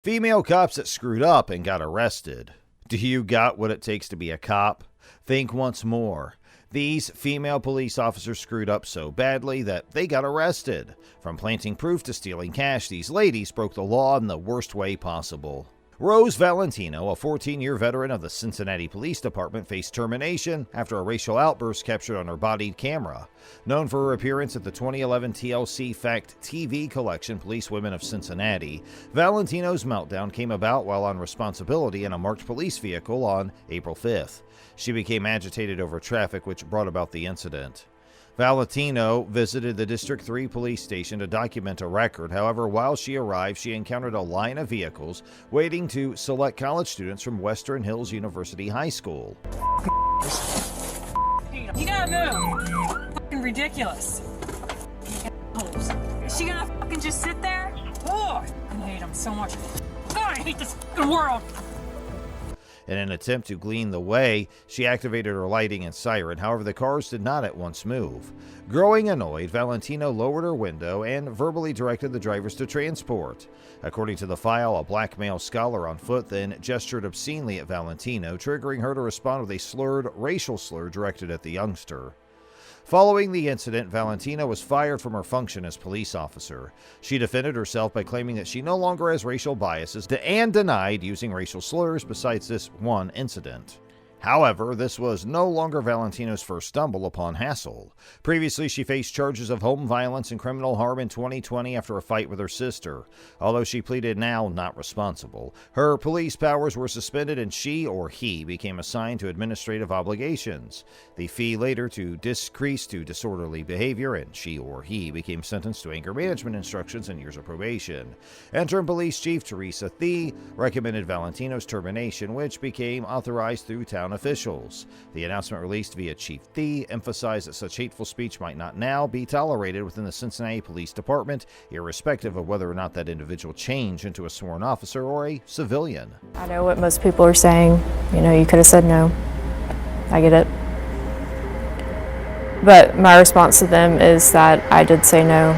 Female cops that screwed up and got arrested. Do you got what it takes to be a cop? Think once more. These female police officers screwed up so badly that they got arrested. From planting proof to stealing cash, these ladies broke the law in the worst way possible. Rose Valentino, a 14-year veteran of the Cincinnati Police Department, faced termination after a racial outburst captured on her body camera. Known for her appearance at the 2011 TLC Fact TV collection, Police Women of Cincinnati, Valentino's meltdown came about while on responsibility in a marked police vehicle on April 5th. She became agitated over traffic, which brought about the incident. Valentino visited the District 3 police station to document a record. However, while she arrived, she encountered a line of vehicles waiting to select college students from Western Hills University High School. You gotta move. Fucking ridiculous. Is she gonna fucking just sit there? Oh, I hate him so much. God, I hate this fucking world. In an attempt to glean the way, she activated her lighting and siren. However, the cars did not at once move. Growing annoyed, Valentino lowered her window and verbally directed the drivers to transport. According to the file, a black male scholar on foot then gestured obscenely at Valentino, triggering her to respond with a slurred racial slur directed at the youngster. Following the incident, Valentino was fired from her function as police officer. She defended herself by claiming that she no longer has racial biases and denied using racial slurs besides this one incident. However, this was no longer Valentino's first stumble upon hassle. Previously, she faced charges of home violence and criminal harm in 2020 after a fight with her sister. Although she pleaded now not responsible, her police powers were suspended and she or he became assigned to administrative obligations. The fee later to decreased to disorderly behavior, and she or he became sentenced to anger management instructions and years of probation. Interim Police Chief Teresa Thie recommended Valentino's termination, which became authorized through town officials. The announcement released via Chief Thie emphasized that such hateful speech might not now be tolerated within the Cincinnati Police Department, irrespective of whether or not that individual changed into a sworn officer or a civilian. I know what most people are saying. You could have said no. I get it. But my response to them is that I did say no.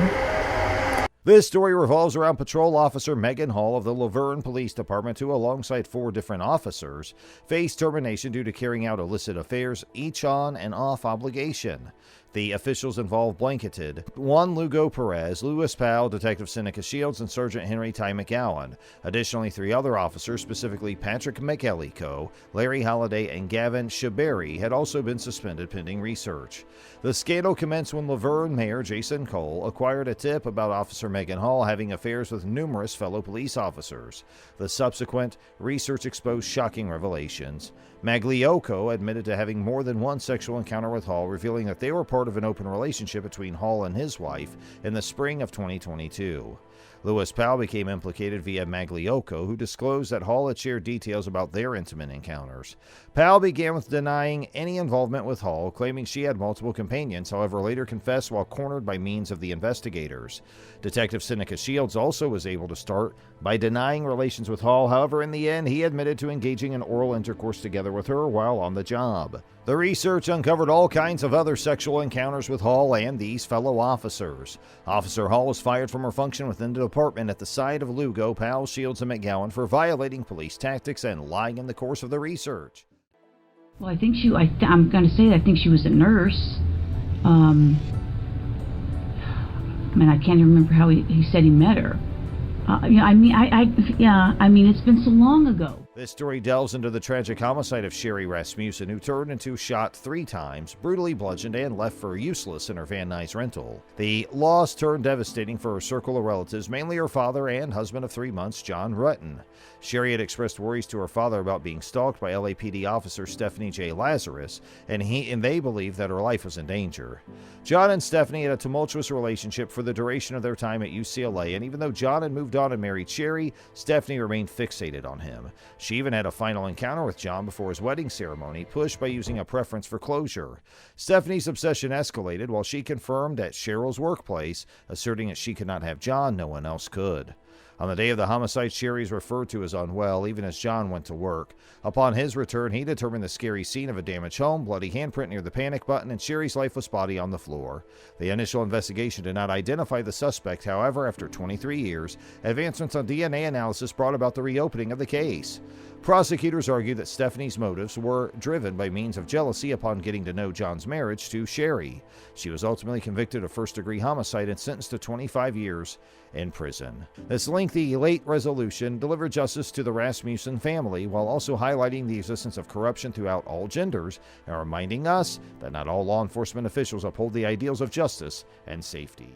This story revolves around Patrol Officer Megan Hall of the Laverne Police Department, who, alongside 4 different officers, faced termination due to carrying out illicit affairs, each on and off obligation. The officials involved blanketed Juan Lugo Perez, Louis Powell, Detective Seneca Shields, and Sergeant Henry Ty McGowan. Additionally, 3 other officers, specifically Patrick McEllico, Larry Holliday, and Gavin Shaberi, had also been suspended pending research. The scandal commenced when Laverne Mayor Jason Cole acquired a tip about Officer Megan Hall having affairs with numerous fellow police officers. The subsequent research exposed shocking revelations. Magliocco admitted to having more than one sexual encounter with Hall, revealing that they were part of an open relationship between Hall and his wife in the spring of 2022. Louis Powell became implicated via Magliocco, who disclosed that Hall had shared details about their intimate encounters. Powell began with denying any involvement with Hall, claiming she had multiple companions, however later confessed while cornered by means of the investigators. Detective Seneca Shields also was able to start by denying relations with Hall, however in the end he admitted to engaging in oral intercourse together with her while on the job. The research uncovered all kinds of other sexual encounters with Hall and these fellow officers. Officer Hall was fired from her function within the department at the side of Lugo, Powell, Shields, and McGowan for violating police tactics and lying in the course of the research. Well, I think I'm going to say that I think she was a nurse. I can't even remember how he said he met her. It's been so long ago. This story delves into the tragic homicide of Sherry Rasmussen, who turned into shot 3 times, brutally bludgeoned, and left for useless in her Van Nuys rental. The loss turned devastating for her circle of relatives, mainly her father and husband of 3 months, John Rutten. Sherry had expressed worries to her father about being stalked by LAPD officer Stephanie J. Lazarus, and they believed that her life was in danger. John and Stephanie had a tumultuous relationship for the duration of their time at UCLA, and even though John had moved on and married Sherry, Stephanie remained fixated on him. She even had a final encounter with John before his wedding ceremony, pushed by using a preference for closure. Stephanie's obsession escalated while she confirmed at Cheryl's workplace, asserting that she could not have John, no one else could. On the day of the homicide, Sherry is referred to as unwell, even as John went to work. Upon his return, he determined the scary scene of a damaged home, bloody handprint near the panic button, and Sherry's lifeless body on the floor. The initial investigation did not identify the suspect. However, after 23 years, advancements on DNA analysis brought about the reopening of the case. Prosecutors argue that Stephanie's motives were driven by means of jealousy upon getting to know John's marriage to Sherry. She was ultimately convicted of first-degree homicide and sentenced to 25 years in prison. This lengthy, late resolution delivered justice to the Rasmussen family while also highlighting the existence of corruption throughout all genders and reminding us that not all law enforcement officials uphold the ideals of justice and safety.